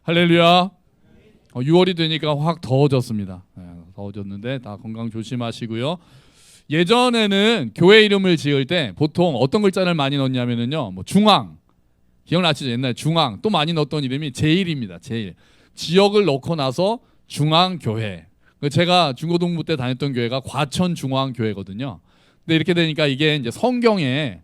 할렐루야. 6월이 되니까 확 더워졌습니다. 더워졌는데 다 건강 조심하시고요. 예전에는 교회 이름을 지을 때 보통 어떤 글자를 많이 넣냐면요, 뭐 중앙, 기억나시죠? 옛날 중앙. 또 많이 넣었던 이름이 제일입니다. 제일. 지역을 넣고 나서 중앙교회. 제가 중고등부 때 다녔던 교회가 과천중앙교회거든요. 근데 이렇게 되니까 이게 이제 성경은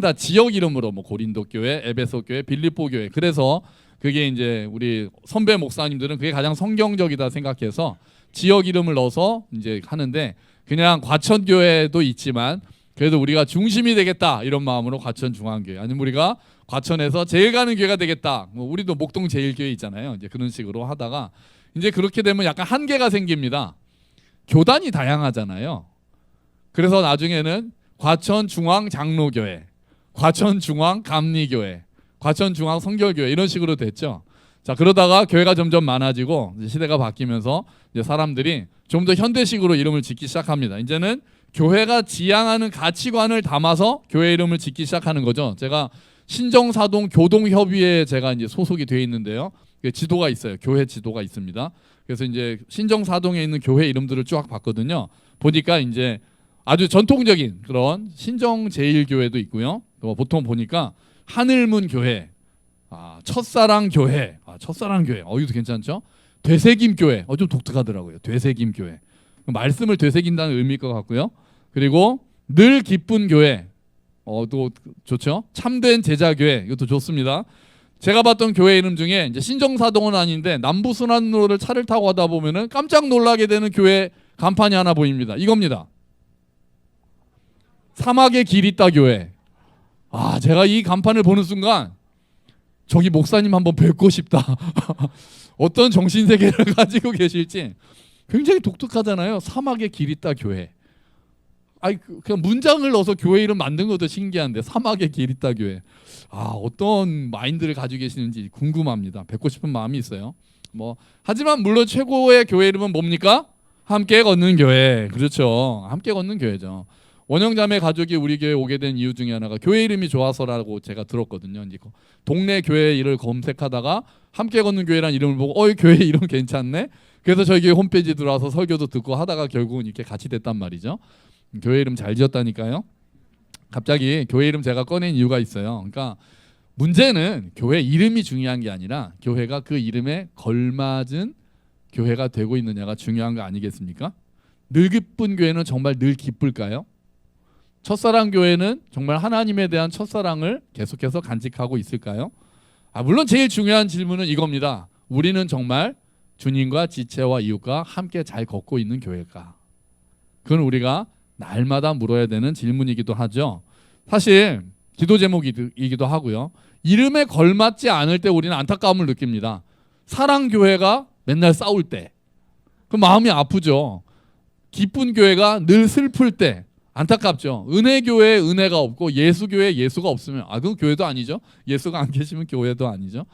다 지역 이름으로 뭐 고린도 교회, 에베소 교회, 빌립보 교회. 그래서 그게 이제 우리 선배 목사님들은 그게 가장 성경적이다 생각해서 지역 이름을 넣어서 이제 하는데, 그냥 과천교회도 있지만 그래도 우리가 중심이 되겠다 이런 마음으로 과천중앙교회, 아니면 우리가 과천에서 제일 가는 교회가 되겠다, 뭐 우리도 목동 제일교회 있잖아요. 이제 그런 식으로 하다가 이제 그렇게 되면 약간 한계가 생깁니다. 교단이 다양하잖아요. 그래서 나중에는 과천중앙장로교회, 과천중앙감리교회, 과천중앙성결교회 이런 식으로 됐죠. 자, 그러다가 교회가 점점 많아지고 시대가 바뀌면서 이제 사람들이 좀 더 현대식으로 이름을 짓기 시작합니다. 이제는 교회가 지향하는 가치관을 담아서 교회 이름을 짓기 시작하는 거죠. 제가 신정사동 교동협의회에 제가 이제 소속이 되어 있는데요. 지도가 있어요. 교회 지도가 있습니다. 그래서 이제 신정사동에 있는 교회 이름들을 쭉 봤거든요. 보니까 이제 아주 전통적인 그런 신정제일교회도 있고요. 보통 보니까 하늘문 교회, 첫사랑 교회, 첫사랑 교회, 이것도 괜찮죠? 되새김 교회, 좀 독특하더라고요. 되새김 교회, 말씀을 되새긴다는 의미일 것 같고요. 그리고 늘 기쁜 교회, 또 좋죠. 참된 제자 교회, 이것도 좋습니다. 제가 봤던 교회 이름 중에 이제 신정사동은 아닌데 남부순환로를 차를 타고 가다 보면은 깜짝 놀라게 되는 교회 간판이 하나 보입니다. 이겁니다. 사막의 길 있다 교회. 제가 이 간판을 보는 순간 저기 목사님 한번 뵙고 싶다. 어떤 정신세계를 가지고 계실지 굉장히 독특하잖아요. 사막의 길 있다 교회. 그냥 문장을 넣어서 교회 이름 만든 것도 신기한데 사막의 길 있다 교회. 어떤 마인드를 가지고 계시는지 궁금합니다. 뵙고 싶은 마음이 있어요. 하지만 물론 최고의 교회 이름은 뭡니까? 함께 걷는 교회. 그렇죠. 함께 걷는 교회죠. 원영자매 가족이 우리 교회에 오게 된 이유 중에 하나가 교회 이름이 좋아서라고 제가 들었거든요. 동네 교회 이름을 검색하다가 함께 걷는 교회라는 이름을 보고 이 교회 이름 괜찮네. 그래서 저희 교회 홈페이지 들어와서 설교도 듣고 하다가 결국은 이렇게 같이 됐단 말이죠. 교회 이름 잘 지었다니까요. 갑자기 교회 이름 제가 꺼낸 이유가 있어요. 그러니까 문제는 교회 이름이 중요한 게 아니라 교회가 그 이름에 걸맞은 교회가 되고 있느냐가 중요한 거 아니겠습니까? 늘 기쁜 교회는 정말 늘 기쁠까요? 첫사랑 교회는 정말 하나님에 대한 첫사랑을 계속해서 간직하고 있을까요? 물론 제일 중요한 질문은 이겁니다. 우리는 정말 주님과 지체와 이웃과 함께 잘 걷고 있는 교회일까? 그건 우리가 날마다 물어야 되는 질문이기도 하죠. 사실 기도 제목이기도 하고요. 이름에 걸맞지 않을 때 우리는 안타까움을 느낍니다. 사랑교회가 맨날 싸울 때 그 마음이 아프죠. 기쁜 교회가 늘 슬플 때 안타깝죠. 은혜교회에 은혜가 없고 예수교회에 예수가 없으면 그건 교회도 아니죠. 예수가 안 계시면 교회도 아니죠.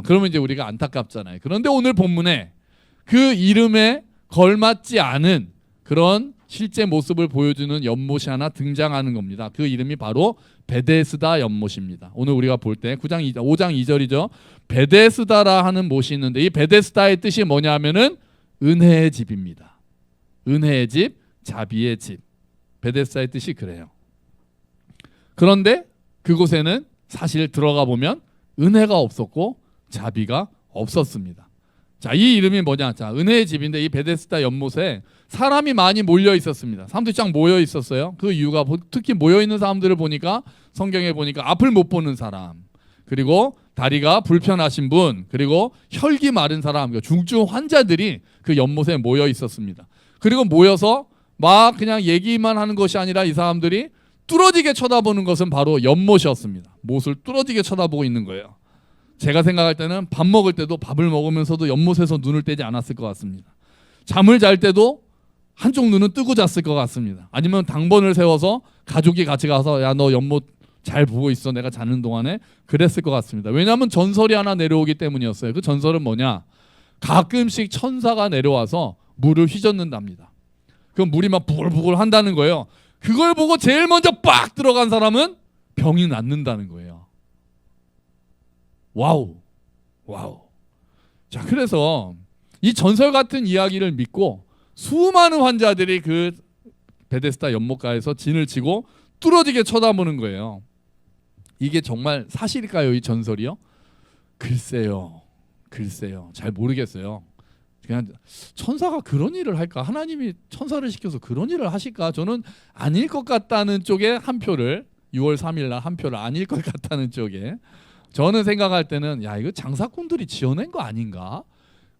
그러면 이제 우리가 안타깝잖아요. 그런데 오늘 본문에 그 이름에 걸맞지 않은 그런 실제 모습을 보여주는 연못이 하나 등장하는 겁니다. 그 이름이 바로 베데스다 연못입니다. 오늘 우리가 볼 때 5장 2절이죠. 베데스다라 하는 못이 있는데 이 베데스다의 뜻이 뭐냐 하면은 은혜의 집입니다. 은혜의 집, 자비의 집. 베데스다의 뜻이 그래요. 그런데 그곳에는 사실 들어가 보면 은혜가 없었고 자비가 없었습니다. 자, 이 이름이 뭐냐? 자, 은혜의 집인데 이 베데스다 연못에 사람이 많이 몰려 있었습니다. 사람들이 쫙 모여 있었어요. 그 이유가 특히 모여 있는 사람들을 보니까 성경에 보니까 앞을 못 보는 사람, 그리고 다리가 불편하신 분, 그리고 혈기 마른 사람, 중증 환자들이 그 연못에 모여 있었습니다. 그리고 모여서 막 그냥 얘기만 하는 것이 아니라 이 사람들이 뚫어지게 쳐다보는 것은 바로 연못이었습니다. 못을 뚫어지게 쳐다보고 있는 거예요. 제가 생각할 때는 밥 먹을 때도 밥을 먹으면서도 연못에서 눈을 떼지 않았을 것 같습니다. 잠을 잘 때도 한쪽 눈은 뜨고 잤을 것 같습니다. 아니면 당번을 세워서 가족이 같이 가서 야, 너 연못 잘 보고 있어, 내가 자는 동안에, 그랬을 것 같습니다. 왜냐하면 전설이 하나 내려오기 때문이었어요. 그 전설은 뭐냐? 가끔씩 천사가 내려와서 물을 휘젓는답니다. 그 물이 막 부글부글 한다는 거예요. 그걸 보고 제일 먼저 빡 들어간 사람은 병이 낫는다는 거예요. 와우. 자, 그래서 이 전설 같은 이야기를 믿고 수많은 환자들이 그 베데스다 연못가에서 진을 치고 뚫어지게 쳐다보는 거예요. 이게 정말 사실일까요, 이 전설이요? 글쎄요. 잘 모르겠어요. 그냥 천사가 그런 일을 할까? 하나님이 천사를 시켜서 그런 일을 하실까? 저는 아닐 것 같다는 쪽에 한 표를, 6월 3일 날 한 표를 아닐 것 같다는 쪽에, 저는 생각할 때는 야, 이거 장사꾼들이 지어낸 거 아닌가?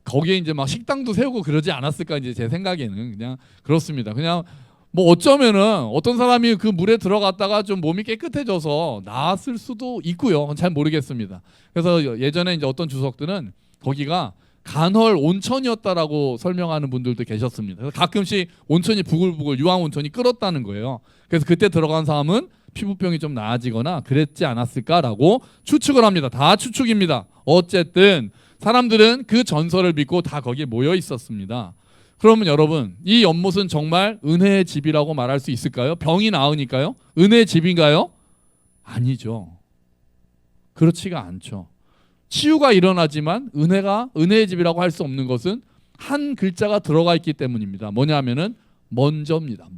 거기에 이제 막 식당도 세우고 그러지 않았을까? 이제 제 생각에는 그냥 그렇습니다. 그냥 뭐 어쩌면은 어떤 사람이 그 물에 들어갔다가 좀 몸이 깨끗해져서 나았을 수도 있고요. 잘 모르겠습니다. 그래서 예전에 이제 어떤 주석들은 거기가 간헐 온천이었다라고 설명하는 분들도 계셨습니다. 그래서 가끔씩 온천이 부글부글 유황 온천이 끓었다는 거예요. 그래서 그때 들어간 사람은 피부병이 좀 나아지거나 그랬지 않았을까라고 추측을 합니다. 다 추측입니다. 어쨌든 사람들은 그 전설을 믿고 다 거기에 모여 있었습니다. 그러면 여러분, 이 연못은 정말 은혜의 집이라고 말할 수 있을까요? 병이 나으니까요? 은혜의 집인가요? 아니죠. 그렇지가 않죠. 치유가 일어나지만 은혜의 집이라고 할 수 없는 것은 한 글자가 들어가 있기 때문입니다. 뭐냐면은 먼저입니다.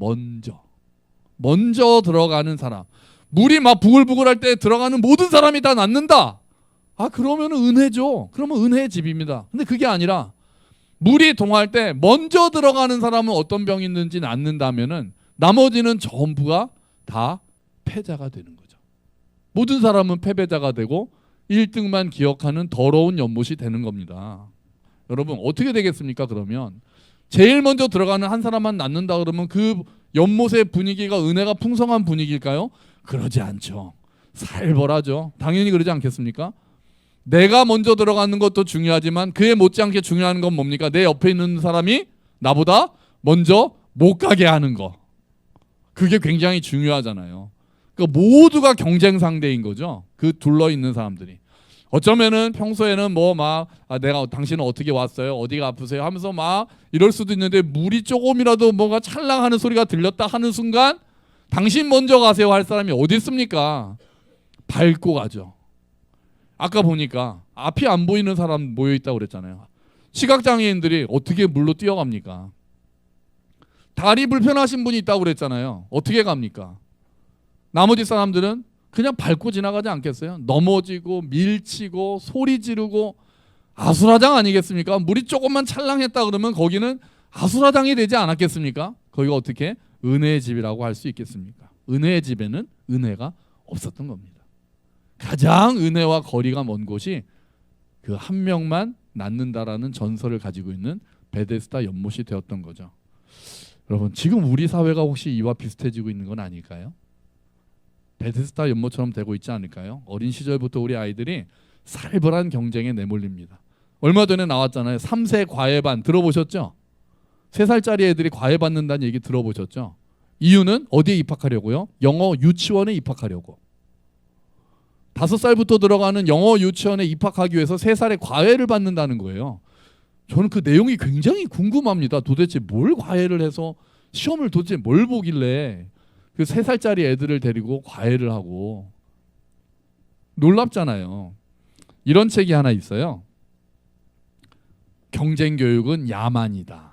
먼저 들어가는 사람. 물이 막 부글부글할 때 들어가는 모든 사람이 다 낫는다. 아, 그러면은 은혜죠. 그러면 은혜의 집입니다. 근데 그게 아니라 물이 동할 때 먼저 들어가는 사람은 어떤 병이 있는지 낫는다면은 나머지는 전부가 다 패자가 되는 거죠. 모든 사람은 패배자가 되고 1등만 기억하는 더러운 연못이 되는 겁니다. 여러분, 어떻게 되겠습니까? 그러면 제일 먼저 들어가는 한 사람만 낫는다 그러면 그 연못의 분위기가 은혜가 풍성한 분위기일까요? 그러지 않죠. 살벌하죠. 당연히 그러지 않겠습니까? 내가 먼저 들어가는 것도 중요하지만 그에 못지않게 중요한 건 뭡니까? 내 옆에 있는 사람이 나보다 먼저 못 가게 하는 거. 그게 굉장히 중요하잖아요. 그러니까 모두가 경쟁 상대인 거죠. 그 둘러 있는 사람들이. 어쩌면은 평소에는 뭐 막 내가 당신은 어떻게 왔어요? 어디가 아프세요? 하면서 막 이럴 수도 있는데 물이 조금이라도 뭐가 찰랑하는 소리가 들렸다 하는 순간 당신 먼저 가세요 할 사람이 어디 있습니까? 밟고 가죠. 아까 보니까 앞이 안 보이는 사람 모여 있다고 그랬잖아요. 시각장애인들이 어떻게 물로 뛰어갑니까? 다리 불편하신 분이 있다고 그랬잖아요. 어떻게 갑니까? 나머지 사람들은 그냥 밟고 지나가지 않겠어요? 넘어지고 밀치고 소리 지르고 아수라장 아니겠습니까? 물이 조금만 찰랑했다 그러면 거기는 아수라장이 되지 않았겠습니까? 거기가 어떻게 은혜의 집이라고 할 수 있겠습니까? 은혜의 집에는 은혜가 없었던 겁니다. 가장 은혜와 거리가 먼 곳이 그 한 명만 낫는다라는 전설을 가지고 있는 베데스다 연못이 되었던 거죠. 여러분, 지금 우리 사회가 혹시 이와 비슷해지고 있는 건 아닐까요? 베데스다 연못처럼 되고 있지 않을까요? 어린 시절부터 우리 아이들이 살벌한 경쟁에 내몰립니다. 얼마 전에 나왔잖아요. 3세 과외반 들어보셨죠? 3살짜리 애들이 과외 받는다는 얘기 들어보셨죠? 이유는 어디에 입학하려고요? 영어 유치원에 입학하려고. 5살부터 들어가는 영어 유치원에 입학하기 위해서 3살에 과외를 받는다는 거예요. 저는 그 내용이 굉장히 궁금합니다. 도대체 뭘 과외를 해서 시험을 도대체 뭘 보길래 그 3살짜리 애들을 데리고 과외를 하고. 놀랍잖아요. 이런 책이 하나 있어요. 경쟁 교육은 야만이다.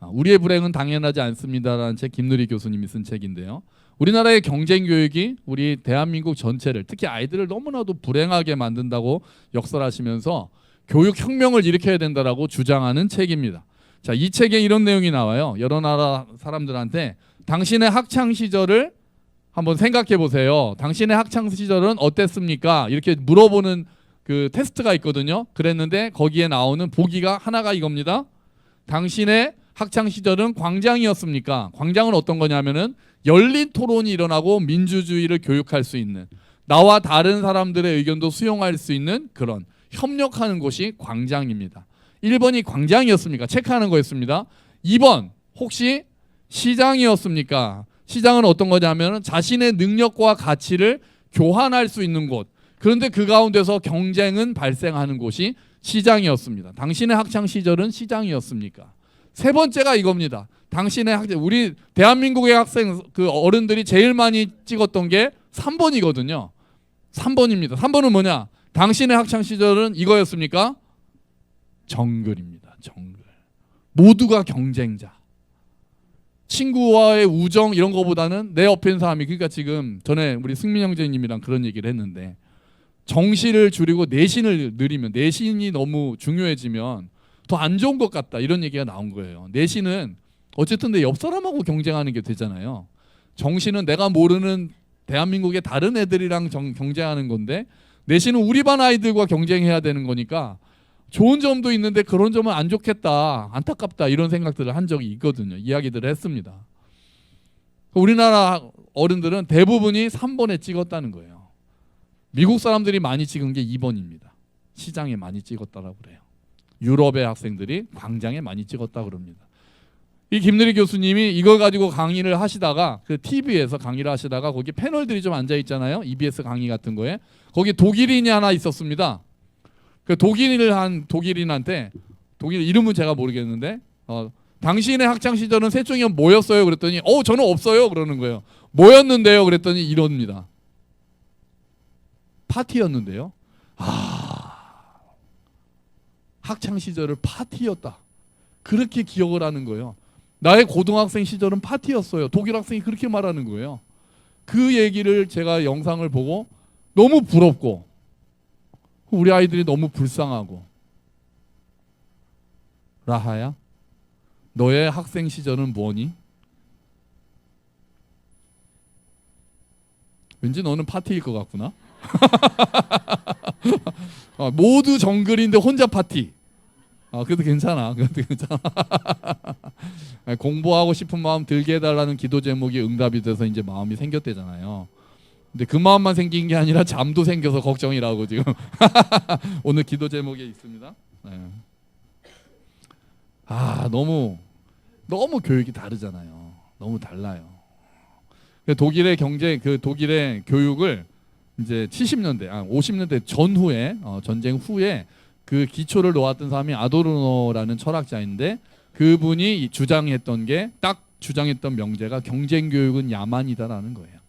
우리의 불행은 당연하지 않습니다라는 책, 김누리 교수님이 쓴 책인데요. 우리나라의 경쟁 교육이 우리 대한민국 전체를, 특히 아이들을 너무나도 불행하게 만든다고 역설하시면서 교육 혁명을 일으켜야 된다라고 주장하는 책입니다. 자, 이 책에 이런 내용이 나와요. 여러 나라 사람들한테 당신의 학창 시절을 한번 생각해 보세요. 당신의 학창 시절은 어땠습니까? 이렇게 물어보는 그 테스트가 있거든요. 그랬는데 거기에 나오는 보기가 하나가 이겁니다. 당신의 학창 시절은 광장이었습니까? 광장은 어떤 거냐면은 열린 토론이 일어나고 민주주의를 교육할 수 있는, 나와 다른 사람들의 의견도 수용할 수 있는 그런 협력하는 곳이 광장입니다. 1번이 광장이었습니까? 체크하는 거였습니다. 2번 혹시 시장이었습니까? 시장은 어떤 거냐면 자신의 능력과 가치를 교환할 수 있는 곳. 그런데 그 가운데서 경쟁은 발생하는 곳이 시장이었습니다. 당신의 학창 시절은 시장이었습니까? 3번째가 이겁니다. 당신의 우리 대한민국의 학생 그 어른들이 제일 많이 찍었던 게 3번이거든요. 3번입니다. 3번은 뭐냐? 당신의 학창 시절은 이거였습니까? 정글입니다. 정글. 모두가 경쟁자. 친구와의 우정 이런 거보다는 내 옆에 있는 사람이, 그러니까 지금 전에 우리 승민 형제님이랑 그런 얘기를 했는데, 정시를 줄이고 내신을 늘리면, 내신이 너무 중요해지면 더 안 좋은 것 같다 이런 얘기가 나온 거예요. 내신은 어쨌든 내 옆 사람하고 경쟁하는 게 되잖아요. 정시는 내가 모르는 대한민국의 다른 애들이랑 경쟁하는 건데, 내신은 우리 반 아이들과 경쟁해야 되는 거니까 좋은 점도 있는데 그런 점은 안 좋겠다, 안타깝다 이런 생각들을 한 적이 있거든요. 이야기들을 했습니다. 우리나라 어른들은 대부분이 3번에 찍었다는 거예요. 미국 사람들이 많이 찍은 게 2번입니다. 시장에 많이 찍었다라고 그래요. 유럽의 학생들이 광장에 많이 찍었다 그럽니다. 이 김대리 교수님이 이걸 가지고 강의를 하시다가, 그 TV에서 강의를 하시다가 거기 패널들이 좀 앉아 있잖아요. EBS 강의 같은 거에. 거기 독일인이 하나 있었습니다. 그 독일인한테, 독일 이름은 제가 모르겠는데, 당신의 학창 시절은 셋 중에 뭐였어요? 그랬더니 저는 없어요 그러는 거예요. 뭐였는데요? 그랬더니 이럽니다. 파티였는데요. 학창 시절을 파티였다, 그렇게 기억을 하는 거예요. 나의 고등학생 시절은 파티였어요. 독일 학생이 그렇게 말하는 거예요. 그 얘기를 제가 영상을 보고 너무 부럽고, 우리 아이들이 너무 불쌍하고, 라하야, 너의 학생 시절은 뭐니? 왠지 너는 파티일 것 같구나. 모두 정글인데 혼자 파티. 그래도 괜찮아. 그래도 괜찮아. 공부하고 싶은 마음 들게 해달라는 기도 제목이 응답이 돼서 이제 마음이 생겼대잖아요. 근데 그 마음만 생긴 게 아니라 잠도 생겨서 걱정이라고 지금 오늘 기도 제목에 있습니다. 네. 너무 교육이 다르잖아요. 너무 달라요. 독일의 독일의 교육을 이제 70년대, 50년대 전후에, 전쟁 후에 그 기초를 놓았던 사람이 아도르노라는 철학자인데, 그분이 주장했던 명제가 경쟁 교육은 야만이다라는 거예요.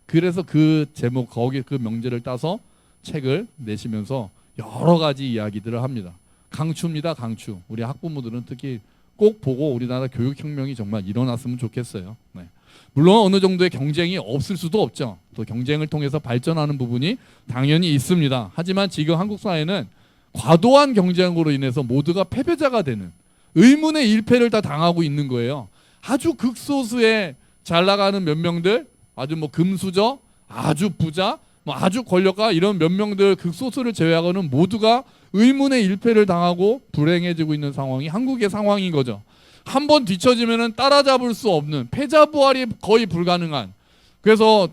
그래서 그 제목, 거기 그 명제를 따서 책을 내시면서 여러 가지 이야기들을 합니다. 강추입니다, 강추. 우리 학부모들은 특히 꼭 보고 우리나라 교육혁명이 정말 일어났으면 좋겠어요. 네. 물론 어느 정도의 경쟁이 없을 수도 없죠. 또 경쟁을 통해서 발전하는 부분이 당연히 있습니다. 하지만 지금 한국 사회는 과도한 경쟁으로 인해서 모두가 패배자가 되는, 의문의 일패를 다 당하고 있는 거예요. 아주 극소수의 잘 나가는 몇 명들, 아주 금수저, 아주 부자, 아주 권력가, 이런 몇 명들 극소수를 제외하고는 모두가 의문의 일패를 당하고 불행해지고 있는 상황이 한국의 상황인 거죠. 한 번 뒤처지면은 따라잡을 수 없는, 패자 부활이 거의 불가능한. 그래서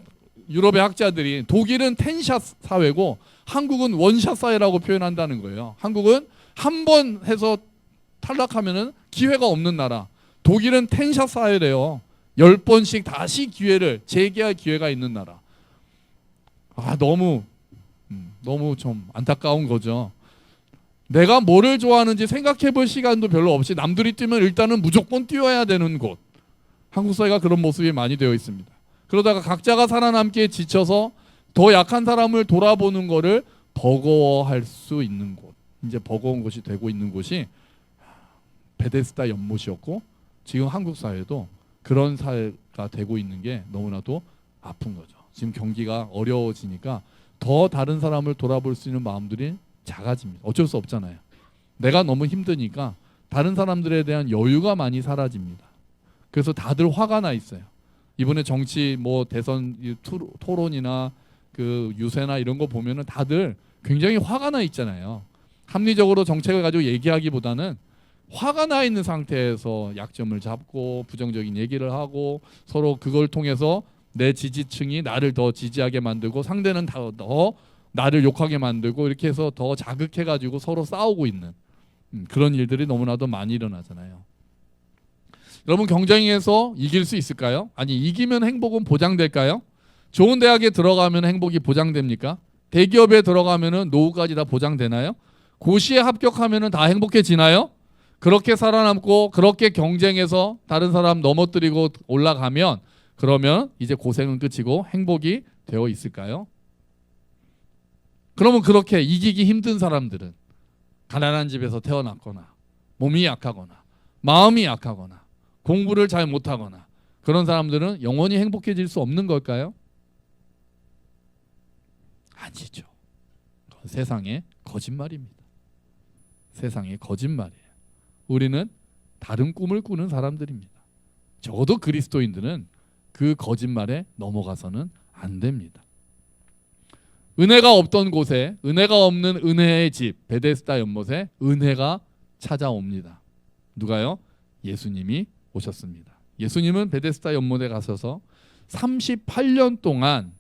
유럽의 학자들이 독일은 10샷 사회고 한국은 원샷 사회라고 표현한다는 거예요. 한국은 한 번 해서 탈락하면은 기회가 없는 나라. 독일은 10샷 사회래요. 10번씩 다시 기회를 재개할 기회가 있는 나라. 너무 좀 안타까운 거죠. 내가 뭐를 좋아하는지 생각해 볼 시간도 별로 없이 남들이 뛰면 일단은 무조건 뛰어야 되는 곳. 한국 사회가 그런 모습이 많이 되어 있습니다. 그러다가 각자가 살아남기에 지쳐서 더 약한 사람을 돌아보는 거를 버거워할 수 있는 곳. 이제 버거운 곳이 되고 있는 곳이 베데스다 연못이었고, 지금 한국 사회도 그런 사회가 되고 있는 게 너무나도 아픈 거죠. 지금 경기가 어려워지니까 더 다른 사람을 돌아볼 수 있는 마음들이 작아집니다. 어쩔 수 없잖아요. 내가 너무 힘드니까 다른 사람들에 대한 여유가 많이 사라집니다. 그래서 다들 화가 나 있어요. 이번에 정치 대선 토론이나 그 유세나 이런 거 보면은 다들 굉장히 화가 나 있잖아요. 합리적으로 정책을 가지고 얘기하기보다는 화가 나 있는 상태에서 약점을 잡고 부정적인 얘기를 하고, 서로 그걸 통해서 내 지지층이 나를 더 지지하게 만들고 상대는 더 나를 욕하게 만들고, 이렇게 해서 더 자극해가지고 서로 싸우고 있는 그런 일들이 너무나도 많이 일어나잖아요. 여러분, 경쟁에서 이길 수 있을까요? 아니, 이기면 행복은 보장될까요? 좋은 대학에 들어가면 행복이 보장됩니까? 대기업에 들어가면 노후까지 다 보장되나요? 고시에 합격하면 다 행복해지나요? 그렇게 살아남고 그렇게 경쟁해서 다른 사람 넘어뜨리고 올라가면, 그러면 이제 고생은 끝이고 행복이 되어 있을까요? 그러면 그렇게 이기기 힘든 사람들은, 가난한 집에서 태어났거나 몸이 약하거나 마음이 약하거나 공부를 잘 못하거나 그런 사람들은 영원히 행복해질 수 없는 걸까요? 아니죠. 그건 세상의 거짓말입니다. 세상의 거짓말이에요. 우리는 다른 꿈을 꾸는 사람들입니다. 적어도 그리스도인들은 그 거짓말에 넘어가서는 안 됩니다. 은혜가 없던 곳에 은혜가 없는 은혜의 집 베데스다 연못에 은혜가 찾아옵니다. 누가요? 예수님이 오셨습니다. 예수님은 베데스다 연못에 가셔서 38년 동안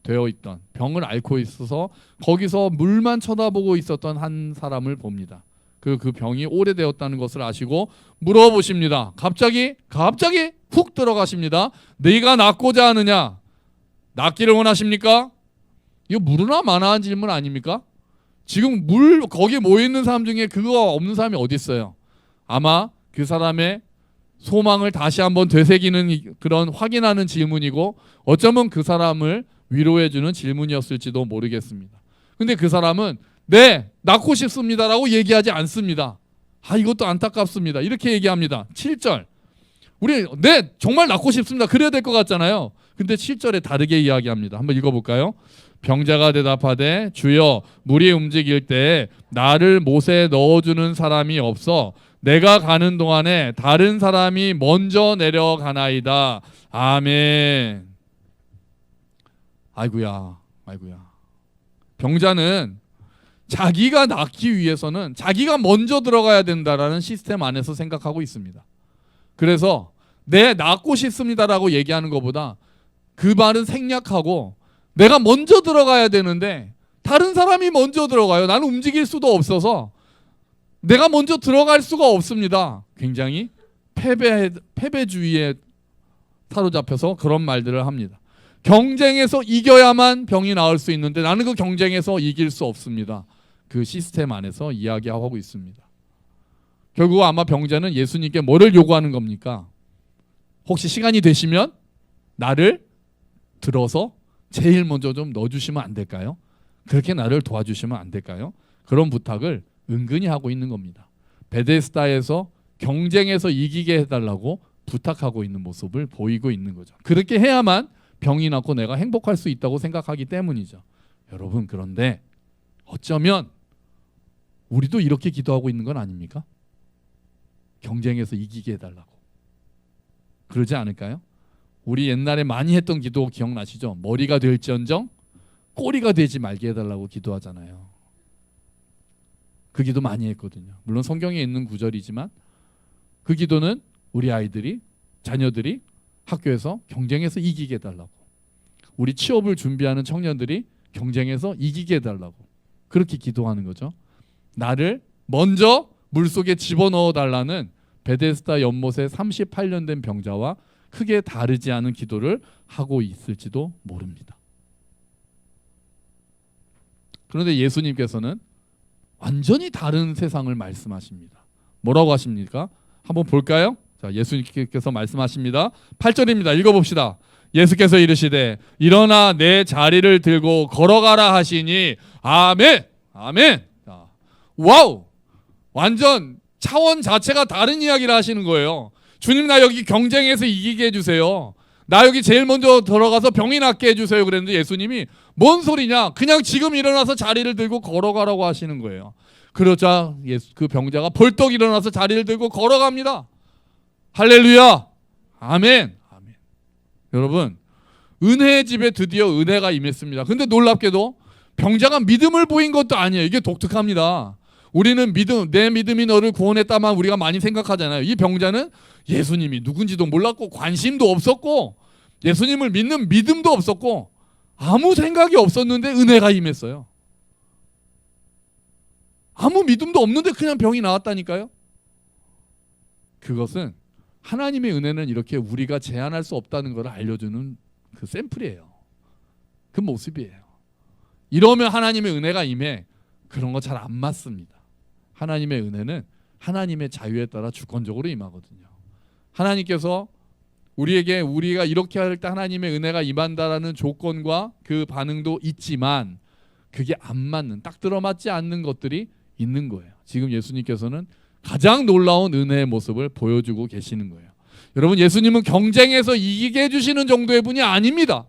되어 있던 병을 앓고 있어서 거기서 물만 쳐다보고 있었던 한 사람을 봅니다. 그 병이 오래되었다는 것을 아시고 물어보십니다. 갑자기 훅 들어가십니다. 네가 낫고자 하느냐? 낫기를 원하십니까? 이거 물으나 마나한 질문 아닙니까? 지금 거기에 모여있는 사람 중에 그거 없는 사람이 어디 있어요? 아마 그 사람의 소망을 다시 한번 되새기는 그런 확인하는 질문이고 어쩌면 그 사람을 위로해주는 질문이었을지도 모르겠습니다. 근데 그 사람은 네, 낳고 싶습니다라고 얘기하지 않습니다. 이것도 안타깝습니다. 이렇게 얘기합니다. 7절. 우리 네, 정말 낳고 싶습니다. 그래야 될 것 같잖아요. 근데 7절에 다르게 이야기합니다. 한번 읽어볼까요? 병자가 대답하되 주여 물이 움직일 때 나를 못에 넣어주는 사람이 없어 내가 가는 동안에 다른 사람이 먼저 내려가나이다. 아멘. 아이고야. 병자는 자기가 낫기 위해서는 자기가 먼저 들어가야 된다라는 시스템 안에서 생각하고 있습니다. 그래서 네, 낫고 싶습니다라고 얘기하는 것보다 그 말은 생략하고 내가 먼저 들어가야 되는데 다른 사람이 먼저 들어가요. 나는 움직일 수도 없어서 내가 먼저 들어갈 수가 없습니다. 굉장히 패배주의에 사로잡혀서 그런 말들을 합니다. 경쟁에서 이겨야만 병이 나을 수 있는데 나는 그 경쟁에서 이길 수 없습니다. 그 시스템 안에서 이야기하고 있습니다. 결국 아마 병자는 예수님께 뭐를 요구하는 겁니까? 혹시 시간이 되시면 나를 들어서 제일 먼저 좀 넣어주시면 안 될까요? 그렇게 나를 도와주시면 안 될까요? 그런 부탁을 은근히 하고 있는 겁니다. 베데스다에서 경쟁에서 이기게 해달라고 부탁하고 있는 모습을 보이고 있는 거죠. 그렇게 해야만 병이 낫고 내가 행복할 수 있다고 생각하기 때문이죠. 여러분, 그런데 어쩌면 우리도 이렇게 기도하고 있는 건 아닙니까? 경쟁에서 이기게 해달라고. 그러지 않을까요? 우리 옛날에 많이 했던 기도 기억나시죠? 머리가 될지언정 꼬리가 되지 말게 해달라고 기도하잖아요. 그 기도 많이 했거든요. 물론 성경에 있는 구절이지만 그 기도는 우리 아이들이, 자녀들이 학교에서 경쟁에서 이기게 해달라고, 우리 취업을 준비하는 청년들이 경쟁에서 이기게 해달라고 그렇게 기도하는 거죠. 나를 먼저 물속에 집어넣어 달라는 베데스다 연못에 38년 된 병자와 크게 다르지 않은 기도를 하고 있을지도 모릅니다. 그런데 예수님께서는 완전히 다른 세상을 말씀하십니다. 뭐라고 하십니까? 한번 볼까요? 자, 예수님께서 말씀하십니다. 8절입니다. 읽어봅시다. 예수께서 이르시되 일어나 내 자리를 들고 걸어가라 하시니 아멘. 아멘. 자, 와우. 완전 차원 자체가 다른 이야기를 하시는 거예요. 주님, 나 여기 경쟁에서 이기게 해주세요. 나 여기 제일 먼저 들어가서 병이 낫게 해주세요. 그랬는데 예수님이 뭔 소리냐? 그냥 지금 일어나서 자리를 들고 걸어가라고 하시는 거예요. 그러자 그 병자가 벌떡 일어나서 자리를 들고 걸어갑니다. 할렐루야. 아멘. 아멘. 여러분, 은혜의 집에 드디어 은혜가 임했습니다. 근데 놀랍게도 병자가 믿음을 보인 것도 아니에요. 이게 독특합니다. 우리는 내 믿음이 너를 구원했다만 우리가 많이 생각하잖아요. 이 병자는 예수님이 누군지도 몰랐고 관심도 없었고 예수님을 믿는 믿음도 없었고 아무 생각이 없었는데 은혜가 임했어요. 아무 믿음도 없는데 그냥 병이 나왔다니까요. 그것은 하나님의 은혜는 이렇게 우리가 제한할 수 없다는 걸 알려주는 그 샘플이에요. 그 모습이에요. 이러면 하나님의 은혜가 임해. 그런 거 잘 안 맞습니다. 하나님의 은혜는 하나님의 자유에 따라 주권적으로 임하거든요. 하나님께서 우리에게 우리가 이렇게 할 때 하나님의 은혜가 임한다라는 조건과 그 반응도 있지만 그게 안 맞는, 딱 들어맞지 않는 것들이 있는 거예요. 지금 예수님께서는 가장 놀라운 은혜의 모습을 보여주고 계시는 거예요. 여러분, 예수님은 경쟁에서 이기게 해주시는 정도의 분이 아닙니다.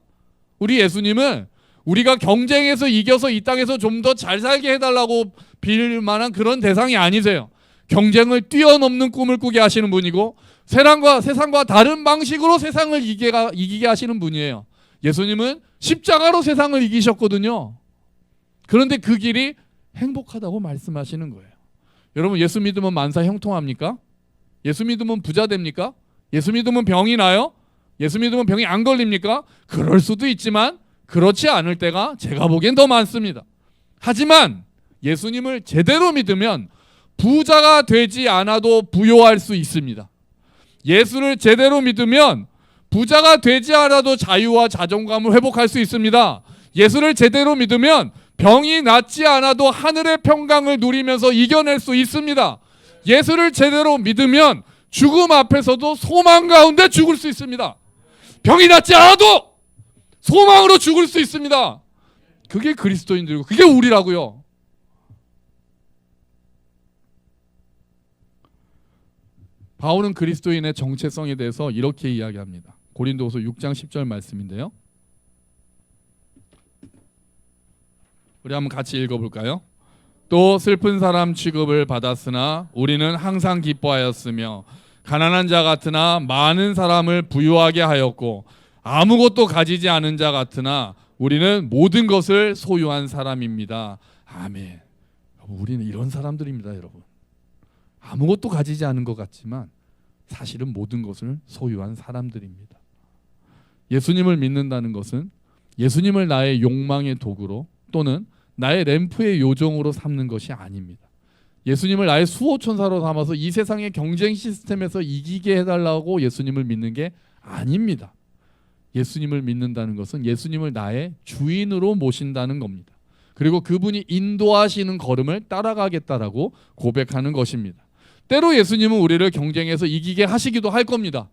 우리 예수님은 우리가 경쟁에서 이겨서 이 땅에서 좀 더 잘 살게 해달라고 빌 만한 그런 대상이 아니세요. 경쟁을 뛰어넘는 꿈을 꾸게 하시는 분이고 세상과 다른 방식으로 세상을 이기게 하시는 분이에요. 예수님은 십자가로 세상을 이기셨거든요. 그런데 그 길이 행복하다고 말씀하시는 거예요. 여러분, 예수 믿으면 만사 형통합니까? 예수 믿으면 부자 됩니까? 예수 믿으면 병이 나요? 예수 믿으면 병이 안 걸립니까? 그럴 수도 있지만 그렇지 않을 때가 제가 보기엔 더 많습니다. 하지만 예수님을 제대로 믿으면 부자가 되지 않아도 부요할 수 있습니다. 예수를 제대로 믿으면 부자가 되지 않아도 자유와 자존감을 회복할 수 있습니다. 예수를 제대로 믿으면 병이 낫지 않아도 하늘의 평강을 누리면서 이겨낼 수 있습니다. 예수를 제대로 믿으면 죽음 앞에서도 소망 가운데 죽을 수 있습니다. 병이 낫지 않아도 소망으로 죽을 수 있습니다. 그게 그리스도인들이고 그게 우리라고요. 바울은 그리스도인의 정체성에 대해서 이렇게 이야기합니다. 고린도후서 6장 10절 말씀인데요. 우리 한번 같이 읽어볼까요? 또 슬픈 사람 취급을 받았으나 우리는 항상 기뻐하였으며 가난한 자 같으나 많은 사람을 부유하게 하였고 아무것도 가지지 않은 자 같으나 우리는 모든 것을 소유한 사람입니다. 아멘. 우리는 이런 사람들입니다, 여러분. 아무것도 가지지 않은 것 같지만 사실은 모든 것을 소유한 사람들입니다. 예수님을 믿는다는 것은 예수님을 나의 욕망의 도구로 또는 나의 램프의 요정으로 삼는 것이 아닙니다. 예수님을 나의 수호천사로 삼아서 이 세상의 경쟁 시스템에서 이기게 해달라고 예수님을 믿는 게 아닙니다. 예수님을 믿는다는 것은 예수님을 나의 주인으로 모신다는 겁니다. 그리고 그분이 인도하시는 걸음을 따라가겠다라고 고백하는 것입니다. 때로 예수님은 우리를 경쟁에서 이기게 하시기도 할 겁니다.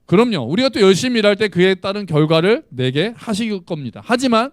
그럼요. 우리가 또 열심히 일할 때 그에 따른 결과를 내게 하실 겁니다. 하지만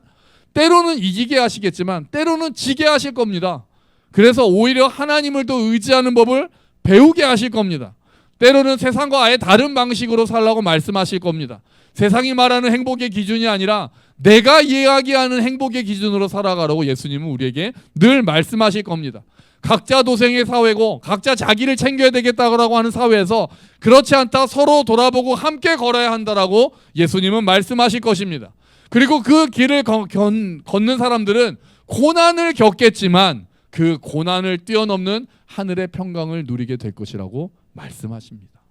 때로는 이기게 하시겠지만 때로는 지게 하실 겁니다. 그래서 오히려 하나님을 더 의지하는 법을 배우게 하실 겁니다. 때로는 세상과 아예 다른 방식으로 살라고 말씀하실 겁니다. 세상이 말하는 행복의 기준이 아니라 내가 이야기하는 행복의 기준으로 살아가라고 예수님은 우리에게 늘 말씀하실 겁니다. 각자 도생의 사회고 각자 자기를 챙겨야 되겠다고 하는 사회에서 그렇지 않다 서로 돌아보고 함께 걸어야 한다라고 예수님은 말씀하실 것입니다. 그리고 그 길을 걷는 사람들은 고난을 겪겠지만 그 고난을 뛰어넘는 하늘의 평강을 누리게 될 것이라고 말씀하십니다.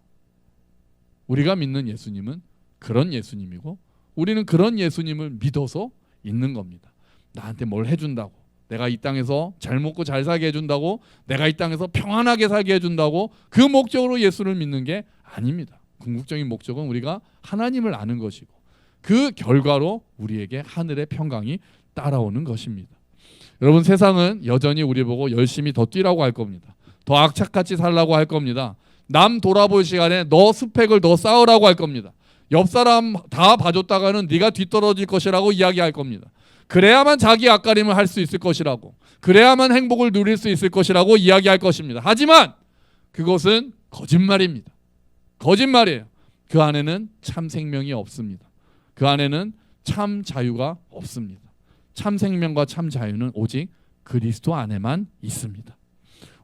우리가 믿는 예수님은 그런 예수님이고 우리는 그런 예수님을 믿어서 있는 겁니다. 나한테 뭘 해준다고, 내가 이 땅에서 잘 먹고 잘 살게 해준다고, 내가 이 땅에서 평안하게 살게 해준다고 그 목적으로 예수를 믿는 게 아닙니다. 궁극적인 목적은 우리가 하나님을 아는 것이고 그 결과로 우리에게 하늘의 평강이 따라오는 것입니다. 여러분, 세상은 여전히 우리 보고 열심히 더 뛰라고 할 겁니다. 더 악착같이 살라고 할 겁니다. 남 돌아볼 시간에 너 스펙을 더 쌓으라고 할 겁니다. 옆 사람 다 봐줬다가는 네가 뒤떨어질 것이라고 이야기할 겁니다. 그래야만 자기 앞가림을 할 수 있을 것이라고, 그래야만 행복을 누릴 수 있을 것이라고 이야기할 것입니다. 하지만 그것은 거짓말입니다. 거짓말이에요. 그 안에는 참 생명이 없습니다. 그 안에는 참 자유가 없습니다. 참 생명과 참 자유는 오직 그리스도 안에만 있습니다.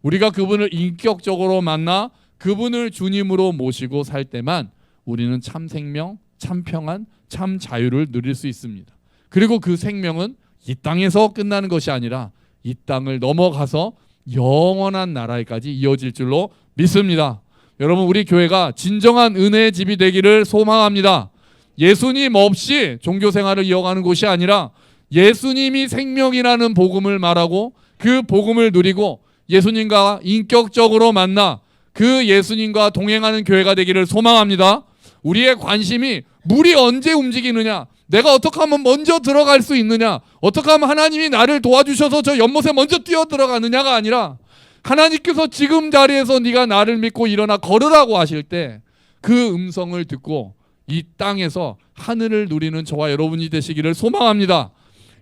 우리가 그분을 인격적으로 만나 그분을 주님으로 모시고 살 때만 우리는 참 생명, 참 평안, 참 자유를 누릴 수 있습니다. 그리고 그 생명은 이 땅에서 끝나는 것이 아니라 이 땅을 넘어가서 영원한 나라에까지 이어질 줄로 믿습니다. 여러분, 우리 교회가 진정한 은혜의 집이 되기를 소망합니다. 예수님 없이 종교 생활을 이어가는 곳이 아니라 예수님이 생명이라는 복음을 말하고 그 복음을 누리고 예수님과 인격적으로 만나 그 예수님과 동행하는 교회가 되기를 소망합니다. 우리의 관심이 물이 언제 움직이느냐, 내가 어떻게 하면 먼저 들어갈 수 있느냐, 어떻게 하면 하나님이 나를 도와주셔서 저 연못에 먼저 뛰어 들어가느냐가 아니라 하나님께서 지금 자리에서 네가 나를 믿고 일어나 걸으라고 하실 때 그 음성을 듣고 이 땅에서 하늘을 누리는 저와 여러분이 되시기를 소망합니다.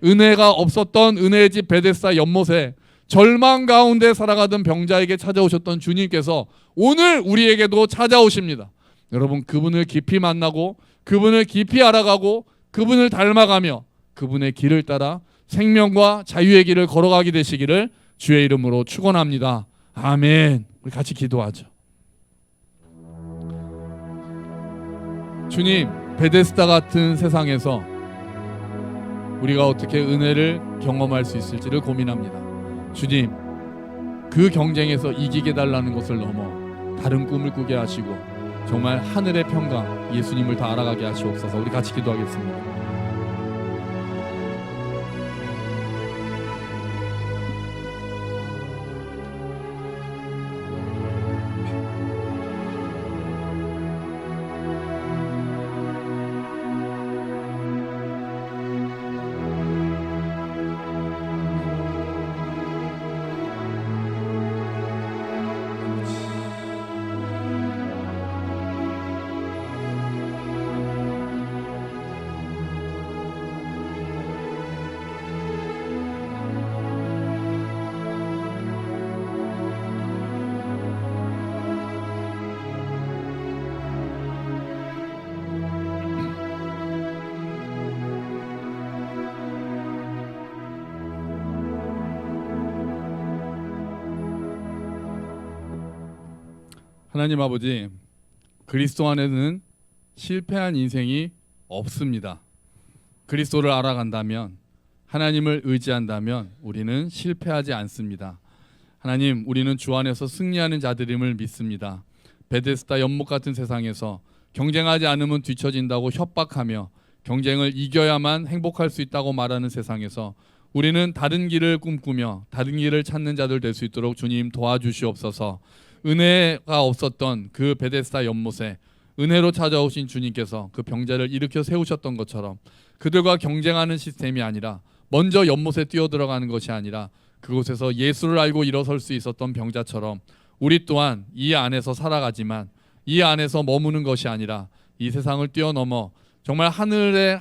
은혜가 없었던 은혜의 집 베데스다 연못에 절망 가운데 살아가던 병자에게 찾아오셨던 주님께서 오늘 우리에게도 찾아오십니다. 여러분, 그분을 깊이 만나고 그분을 깊이 알아가고 그분을 닮아가며 그분의 길을 따라 생명과 자유의 길을 걸어가게 되시기를 주의 이름으로 축원합니다. 아멘. 우리 같이 기도하죠. 주님, 베데스다 같은 세상에서 우리가 어떻게 은혜를 경험할 수 있을지를 고민합니다. 주님, 그 경쟁에서 이기게 달라는 것을 넘어 다른 꿈을 꾸게 하시고 정말 하늘의 평강 예수님을 다 알아가게 하시옵소서. 우리 같이 기도하겠습니다. 하나님 아버지, 그리스도 안에는 실패한 인생이 없습니다. 그리스도를 알아간다면, 하나님을 의지한다면 우리는 실패하지 않습니다. 하나님, 우리는 주 안에서 승리하는 자들임을 믿습니다. 베데스다 연못 같은 세상에서 경쟁하지 않으면 뒤처진다고 협박하며 경쟁을 이겨야만 행복할 수 있다고 말하는 세상에서 우리는 다른 길을 꿈꾸며 다른 길을 찾는 자들 될 수 있도록 주님 도와주시옵소서. 은혜가 없었던 그 베데스다 연못에 은혜로 찾아오신 주님께서 그 병자를 일으켜 세우셨던 것처럼 그들과 경쟁하는 시스템이 아니라 먼저 연못에 뛰어들어가는 것이 아니라 그곳에서 예수를 알고 일어설 수 있었던 병자처럼 우리 또한 이 안에서 살아가지만 이 안에서 머무는 것이 아니라 이 세상을 뛰어넘어 정말 하늘의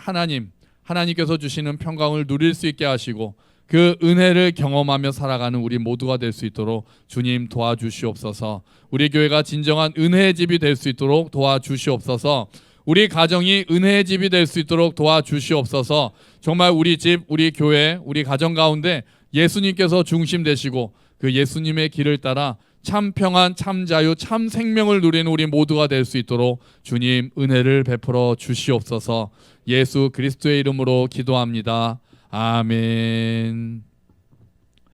하나님께서 주시는 평강을 누릴 수 있게 하시고 그 은혜를 경험하며 살아가는 우리 모두가 될 수 있도록 주님 도와주시옵소서. 우리 교회가 진정한 은혜의 집이 될 수 있도록 도와주시옵소서. 우리 가정이 은혜의 집이 될 수 있도록 도와주시옵소서. 정말 우리 집, 우리 교회, 우리 가정 가운데 예수님께서 중심 되시고 그 예수님의 길을 따라 참 평안, 참 자유, 참 생명을 누리는 우리 모두가 될 수 있도록 주님 은혜를 베풀어 주시옵소서. 예수 그리스도의 이름으로 기도합니다. 아멘.